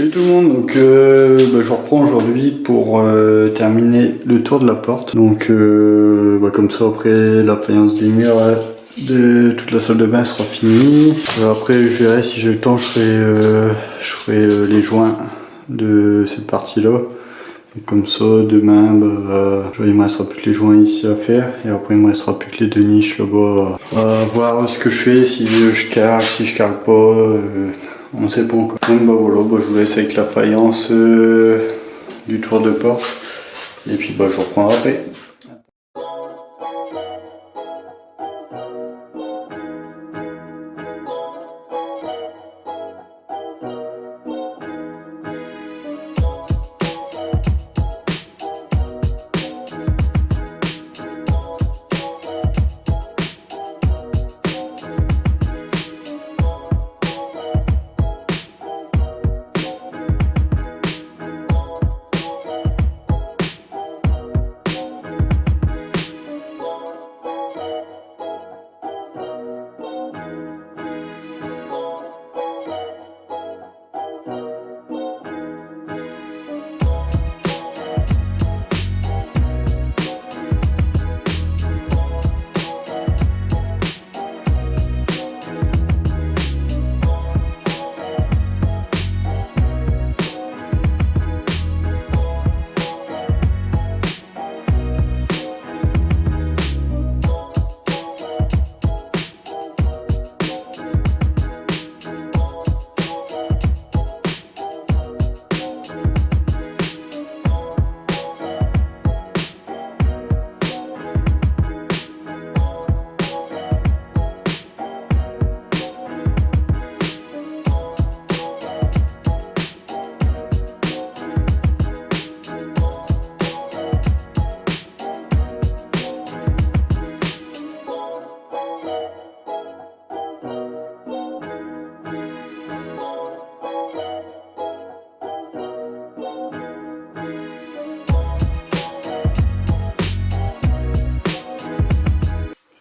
Salut tout le monde, donc je reprends aujourd'hui pour terminer le tour de la porte. Donc comme ça après la faïence des murs de toute la salle de bain sera finie. Après je verrai si j'ai le temps, je ferai les joints de cette partie là. Et comme ça demain il me restera plus que les joints ici à faire et après il me restera plus que les deux niches là-bas à voir ce que je fais, si je cale, si je cale pas. On ne sait pas encore. Donc voilà, je vous laisse avec la faïence du tour de porte. Et puis je vous reprendrai après.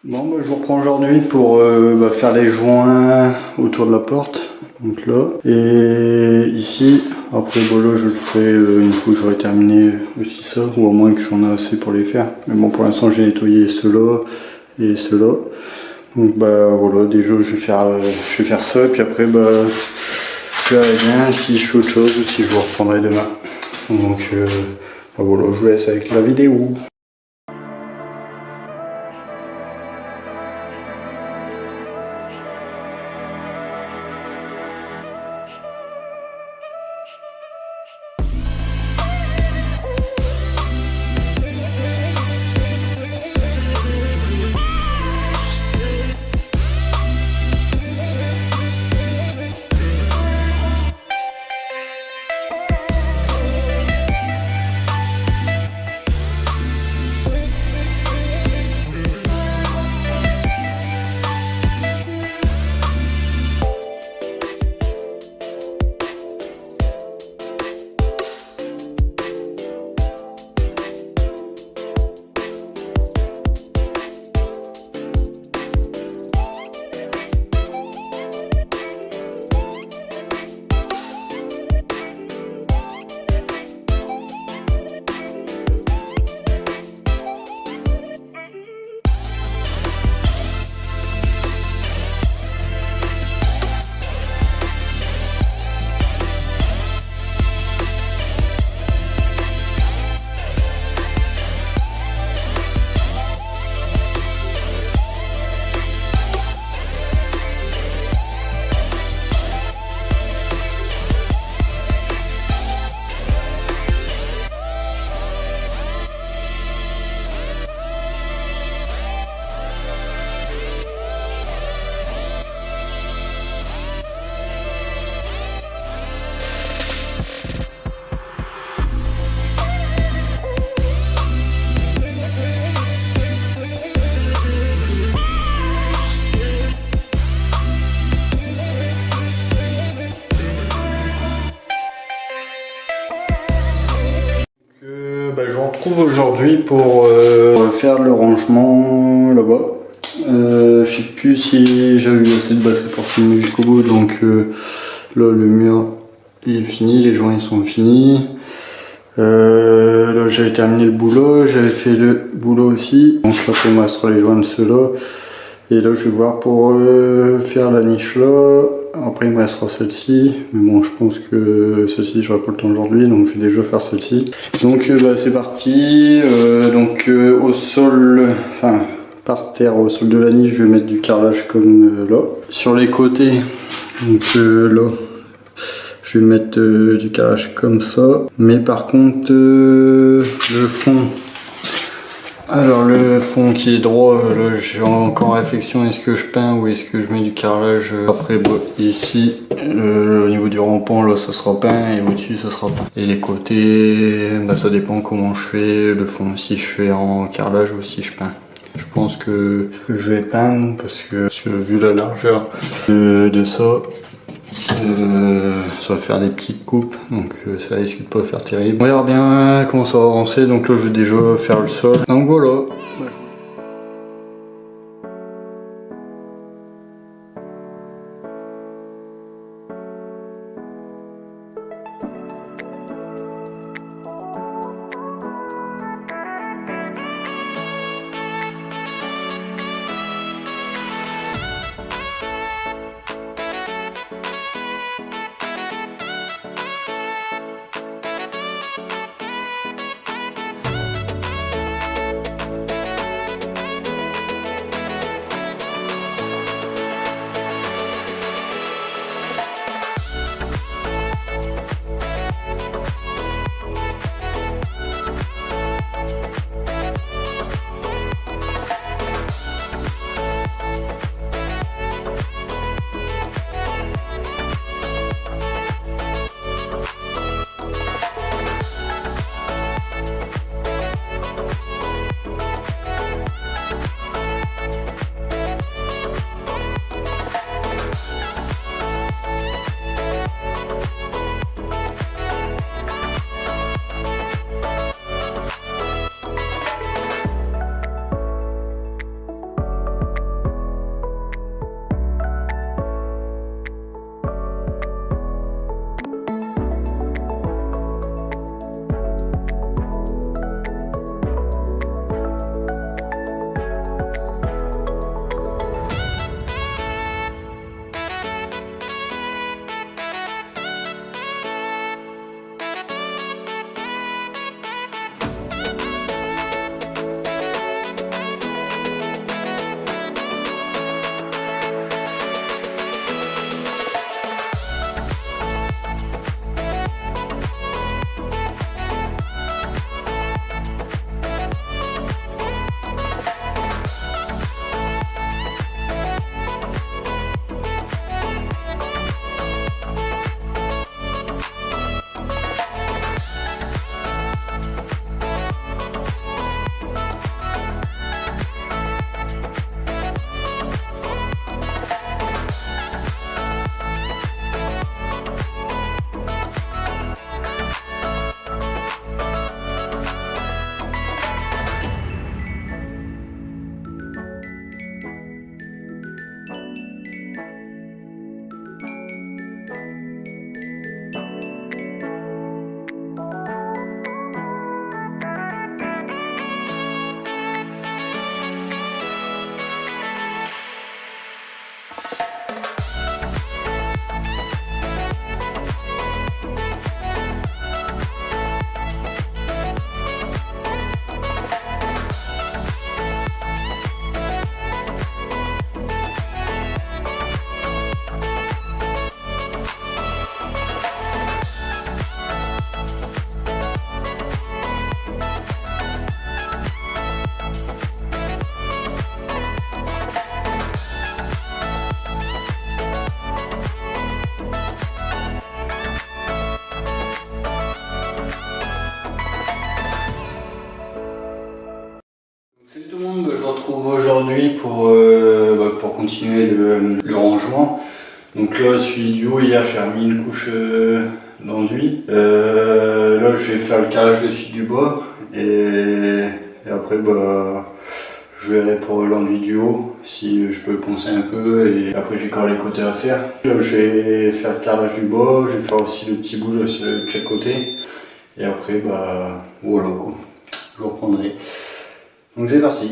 Bon, je vous reprends aujourd'hui pour faire les joints autour de la porte, donc là, et ici. Après là je le ferai une fois que j'aurai terminé aussi ça, ou à moins que j'en ai assez pour les faire. Mais bon, pour l'instant j'ai nettoyé ceux-là et ceux-là. Donc voilà, déjà je vais faire ça, et puis après je verrai bien si je fais autre chose ou si je vous reprendrai demain. Donc voilà, je vous laisse avec la vidéo. Je vous retrouve aujourd'hui pour faire le rangement là-bas. Je sais plus si j'ai eu assez de batterie pour filmer jusqu'au bout, donc là le mur il est fini, les joints ils sont finis. Là j'avais terminé le boulot, j'avais fait le boulot aussi. Donc là il me restera les joints de ceux-là. Et là je vais voir pour faire la niche là. Après il me restera celle-ci. Mais bon je pense que celle-ci j'aurai pas le temps aujourd'hui, donc je vais déjà faire celle-ci. Donc bah, c'est parti. Au sol, enfin par terre au sol de la niche, je vais mettre du carrelage comme là. Sur les côtés, donc là, je vais mettre du carrelage comme ça. Mais par contre, le fond, alors le fond qui est droit, là j'ai encore en réflexion, est-ce que je peins ou est-ce que je mets du carrelage. Après bah, ici, au niveau du rampant, là ça sera peint et au-dessus ça sera peint. Et les côtés, bah, ça dépend comment je fais le fond, si je fais en carrelage ou si je peins. Je pense que je vais peindre parce que vu la largeur de ça, ça va faire des petites coupes, donc ça risque de pas faire terrible. On verra bien comment ça va avancer, donc là je vais déjà faire le sol. Donc voilà. Salut tout le monde, je vous retrouve aujourd'hui pour continuer le rangement. Donc là, celui du haut, hier j'ai remis une couche d'enduit. Là, je vais faire le carrelage de celui du bas et après Je verrai pour l'enduit du haut si je peux poncer un peu et après j'ai encore les côtés à faire. Là, je vais faire le carrelage du bas, je vais faire aussi le petit bout de chaque côté et après bah voilà quoi, je vous reprendrai. Donc c'est parti.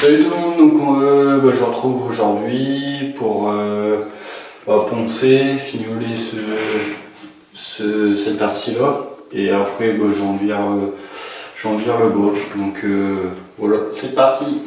Salut tout le monde, donc je vous retrouve aujourd'hui pour poncer, fignoler cette partie là et après j'enduire le bas, donc voilà, c'est parti.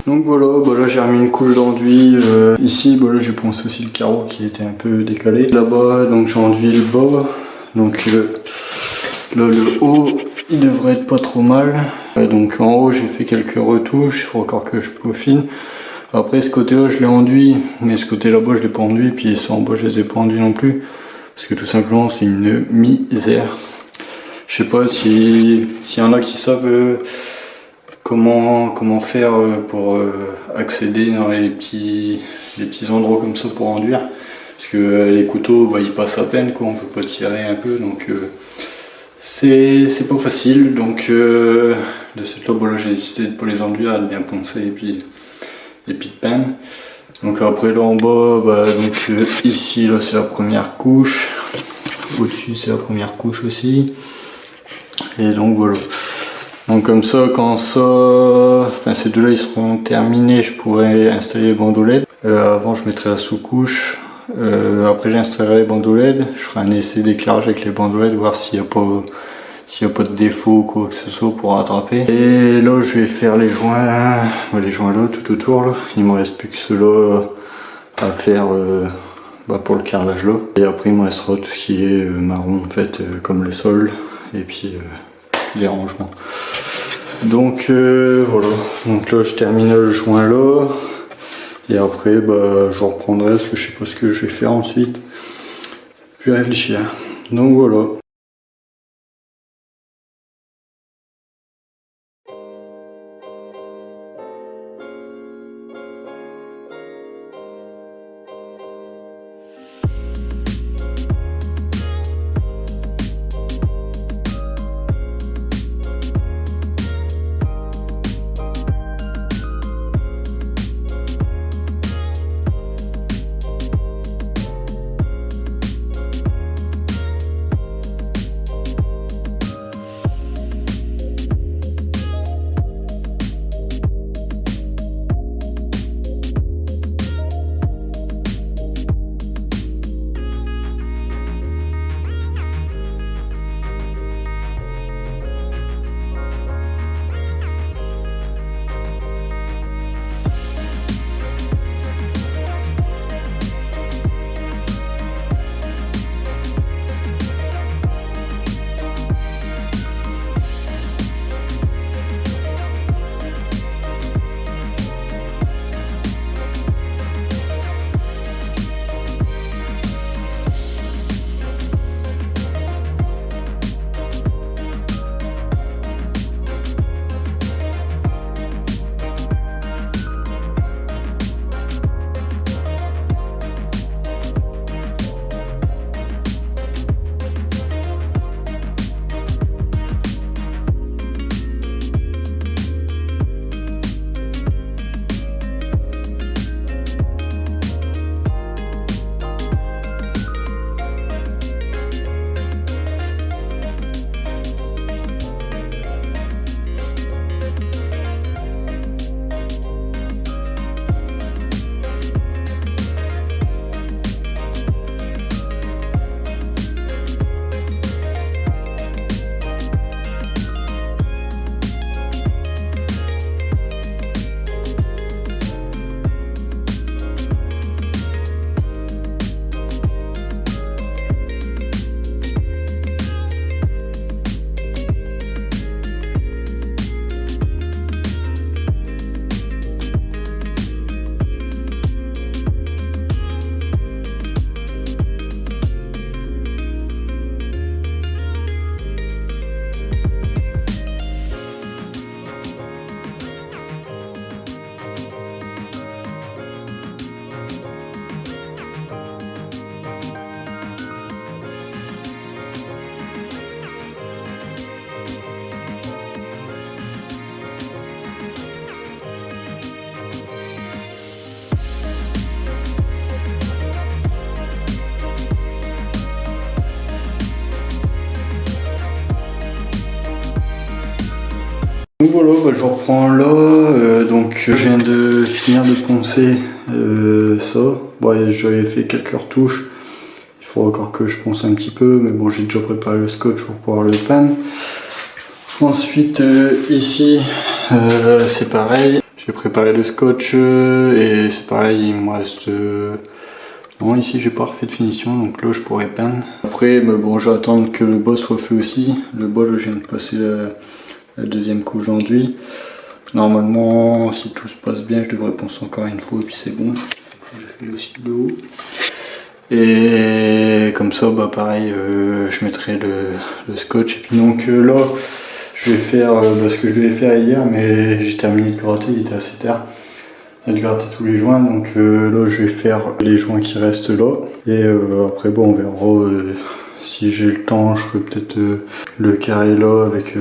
Donc voilà, là j'ai remis une couche d'enduit. Ici, là j'ai poncé aussi le carreau qui était un peu décalé. Là-bas, donc j'ai enduit le bas. Donc là le haut, il devrait être pas trop mal. Donc en haut j'ai fait quelques retouches, il faut encore que je peaufine. Après ce côté-là je l'ai enduit, mais ce côté là-bas je l'ai pas enduit, puis ceux en bas je les ai pas enduits non plus. Parce que tout simplement c'est une misère. Je sais pas s'il y en a qui savent comment faire pour accéder dans les petits endroits comme ça pour enduire, parce que les couteaux ils passent à peine quoi, on peut pas tirer un peu, donc c'est pas facile. Donc de cette là j'ai décidé de pas les enduire, de bien poncer et puis de peindre. Donc après là en bas, ici là c'est la première couche, au-dessus c'est la première couche aussi, et donc voilà. Donc comme ça, quand ces deux là ils seront terminés, je pourrai installer les bandeaux LED. Avant je mettrai la sous-couche, après j'installerai les bandeaux LED, je ferai un essai d'éclairage avec les bandeaux LED, voir s'il n'y a pas de défaut ou quoi que ce soit pour rattraper. Et là je vais faire les joints là tout autour là. Il me reste plus que ceux-là à faire pour le carrelage là. Et après il me restera tout ce qui est marron en fait, comme le sol et puis les rangements. Donc voilà, donc là je termine le joint là. Et après bah, je reprendrai parce que je sais pas ce que je vais faire ensuite. Je vais réfléchir. Donc voilà. Donc voilà, bah, je reprends là, donc je viens de finir de poncer ça. Bon, j'avais fait quelques retouches, il faut encore que je ponce un petit peu, mais bon j'ai déjà préparé le scotch pour pouvoir le peindre. Ensuite ici c'est pareil, j'ai préparé le scotch et c'est pareil, il me reste... Non, ici j'ai pas refait de finition, donc là je pourrais peindre. Après bon, je vais attendre que le bas soit fait aussi. Le bas là, je viens de passer la deuxième couche d'enduit. Normalement, si tout se passe bien, je devrais poncer encore une fois et puis c'est bon. J'ai fait aussi le haut. Et comme ça, bah pareil, je mettrai le scotch. Et puis donc là, je vais faire ce que je devais faire hier, mais j'ai terminé de gratter, il était assez tard. De gratter tous les joints, donc là je vais faire les joints qui restent là. Et après bon, on verra si j'ai le temps, je ferai peut-être le carré là avec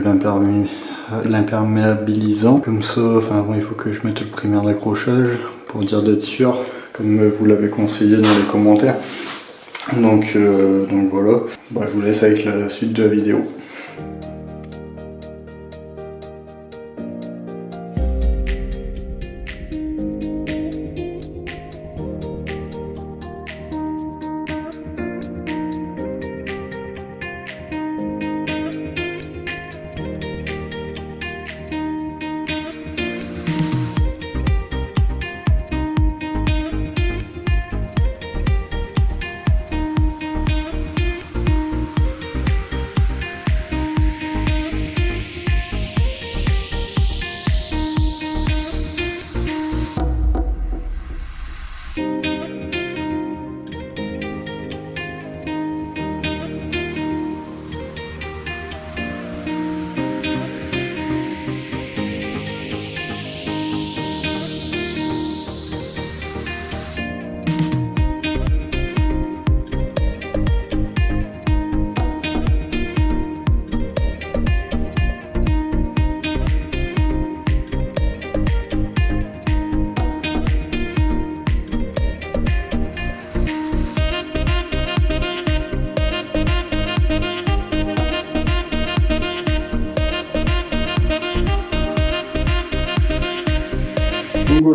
l'imperméabilisant. Comme ça, enfin bon, il faut que je mette le primaire d'accrochage pour dire d'être sûr, comme vous l'avez conseillé dans les commentaires. Donc voilà, bah, je vous laisse avec la suite de la vidéo.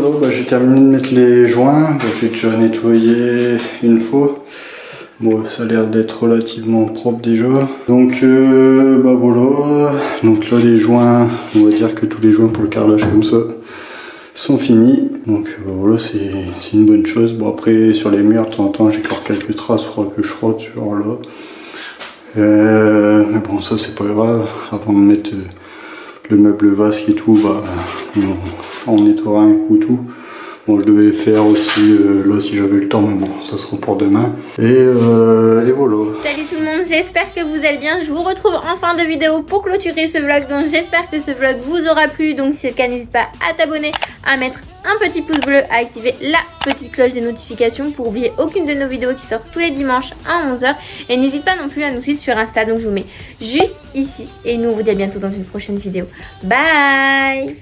voilà, bah, j'ai terminé de mettre les joints. Bon, j'ai déjà nettoyé une fois. Bon, ça a l'air d'être relativement propre déjà. Donc bah voilà. Donc là les joints, on va dire que tous les joints pour le carrelage comme ça sont finis. Donc bah, voilà, c'est une bonne chose. Bon après sur les murs, de temps en temps j'ai encore quelques traces, il faudra que je frotte sur là. Mais bon, ça c'est pas grave. Avant de mettre le meuble vasque et tout, bah, on nettoiera un coup tout. Bon, je devais faire aussi là si j'avais le temps, mais bon, ça sera pour demain. Et voilà. Salut tout le monde, j'espère que vous allez bien. Je vous retrouve en fin de vidéo pour clôturer ce vlog. Donc j'espère que ce vlog vous aura plu. Donc si c'est le cas, n'hésite pas à t'abonner, à mettre un petit pouce bleu, à activer la petite cloche des notifications pour oublier aucune de nos vidéos qui sortent tous les dimanches à 11 h. Et n'hésite pas non plus à nous suivre sur Insta. Donc je vous mets juste ici. Et nous on vous dit à bientôt dans une prochaine vidéo. Bye.